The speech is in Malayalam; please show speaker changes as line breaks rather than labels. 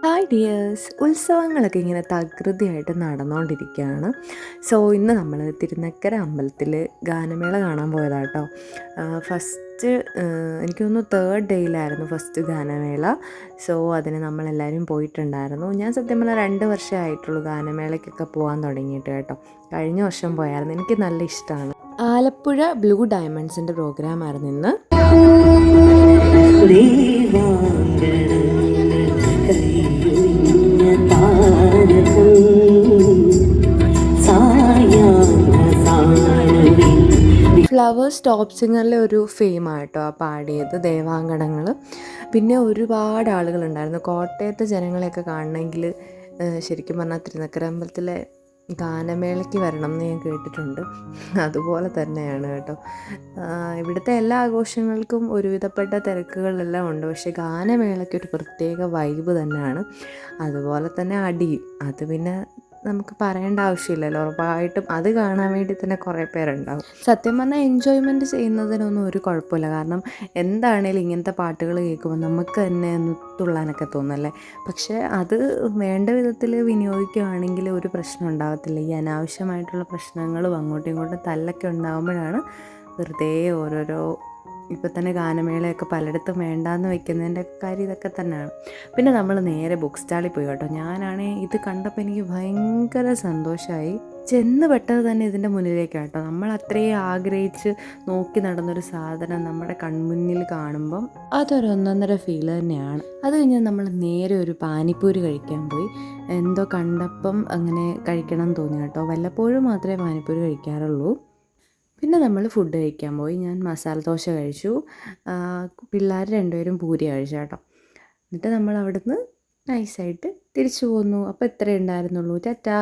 ഹായ് ഡിയേഴ്സ്, ഉത്സവങ്ങളൊക്കെ ഇങ്ങനെ തകൃതിയായിട്ട് നടന്നുകൊണ്ടിരിക്കുകയാണ്. സോ ഇന്ന് നമ്മൾ തിരുനക്കര അമ്പലത്തിൽ ഗാനമേള കാണാൻ പോയതാട്ടോ. ഫസ്റ്റ് എനിക്ക് തോന്നുന്നു തേർഡ് ഡേയിലായിരുന്നു ഫസ്റ്റ് ഗാനമേള. സോ അതിന് നമ്മളെല്ലാവരും പോയിട്ടുണ്ടായിരുന്നു. ഞാൻ സത്യം പറഞ്ഞാൽ 2 വർഷമായിട്ടുള്ളൂ ഗാനമേളയ്ക്കൊക്കെ പോകാൻ തുടങ്ങിയിട്ട് കേട്ടോ. കഴിഞ്ഞ വർഷം പോയായിരുന്നു. എനിക്ക് നല്ല ഇഷ്ടമാണ്. ആലപ്പുഴ ബ്ലൂ ഡയമണ്ട്സിൻ്റെ പ്രോഗ്രാമായിരുന്നു ഇന്ന്. ഫ്ലവേഴ്സ് ടോപ്പ് സിംഗറിലെ ഒരു ഫെയിമായിട്ടോ ആ പാടിയത് ദേവാങ്കണങ്ങൾ. പിന്നെ ഒരുപാട് ആളുകളുണ്ടായിരുന്നു. കോട്ടയത്തെ ജനങ്ങളെയൊക്കെ കാണണമെങ്കിൽ ശരിക്കും പറഞ്ഞാൽ തിരുനക്കര അമ്പലത്തിലെ ഗാനമേളയ്ക്ക് വരണം എന്ന് ഞാൻ കേട്ടിട്ടുണ്ട്. അതുപോലെ തന്നെയാണ് കേട്ടോ. ഇവിടുത്തെ എല്ലാ ആഘോഷങ്ങൾക്കും ഒരുവിധപ്പെട്ട തിരക്കുകളെല്ലാം ഉണ്ട്, പക്ഷേ ഗാനമേളയ്ക്ക് ഒരു പ്രത്യേക വൈബ് തന്നെയാണ്. അതുപോലെ തന്നെ അടിയും, അത് പിന്നെ നമുക്ക് പറയേണ്ട ആവശ്യമില്ലല്ലോ. ഉറപ്പായിട്ടും അത് കാണാൻ വേണ്ടി തന്നെ കുറേ പേരുണ്ടാവും. സത്യം പറഞ്ഞാൽ എൻജോയ്മെൻറ്റ് ചെയ്യുന്നതിനൊന്നും ഒരു കുഴപ്പമില്ല. കാരണം എന്താണേലും ഇങ്ങനത്തെ പാട്ടുകൾ കേൾക്കുമ്പോൾ നമുക്ക് തന്നെ ഒന്ന് തുള്ളാനൊക്കെ തോന്നല്ലേ. പക്ഷേ അത് വേണ്ട വിധത്തിൽ വിനിയോഗിക്കുകയാണെങ്കിൽ ഒരു പ്രശ്നം ഉണ്ടാകത്തില്ല. ഈ അനാവശ്യമായിട്ടുള്ള പ്രശ്നങ്ങളും അങ്ങോട്ടും ഇങ്ങോട്ടും തല്ലൊക്കെ ഉണ്ടാകുമ്പോഴാണ് വെറുതെ ഓരോരോ ഇപ്പം തന്നെ ഗാനമേളയൊക്കെ പലയിടത്തും വേണ്ടാന്ന് വെക്കുന്നതിൻ്റെ കാര്യം ഇതൊക്കെ തന്നെയാണ്. പിന്നെ നമ്മൾ നേരെ ബുക്ക് സ്റ്റാളിൽ പോയി കേട്ടോ. ഞാനാണെങ്കിൽ ഇത് കണ്ടപ്പോൾ എനിക്ക് ഭയങ്കര സന്തോഷമായി. ചെന്ന് പെട്ടത് തന്നെ ഇതിൻ്റെ മുന്നിലേക്കാണ് കേട്ടോ. നമ്മൾ അത്രയും ആഗ്രഹിച്ച് നോക്കി നടന്നൊരു സാധനം നമ്മുടെ കൺമുന്നിൽ കാണുമ്പം അതൊരു ഒന്നൊന്നര ഫീൽ തന്നെയാണ്. അത് കഴിഞ്ഞ് നമ്മൾ നേരെ ഒരു പാനിപ്പൂരി കഴിക്കാൻ പോയി. എന്തോ കണ്ടപ്പം അങ്ങനെ കഴിക്കണം എന്ന് തോന്നി കേട്ടോ. വല്ലപ്പോഴും മാത്രമേ പാനിപ്പൂരി കഴിക്കാറുള്ളൂ. പിന്നെ നമ്മൾ ഫുഡ് കഴിക്കാൻ പോയി. ഞാൻ മസാല ദോശ കഴിച്ചു, പിള്ളേർ 2 പേരും പൂരി കഴിച്ചു കേട്ടോ. എന്നിട്ട് നമ്മൾ അവിടുന്ന് നൈസായിട്ട് തിരിച്ചു പോന്നു. അപ്പോൾ ഇത്രയേ ഉണ്ടായിരുന്നുള്ളൂ. ടാറ്റാ.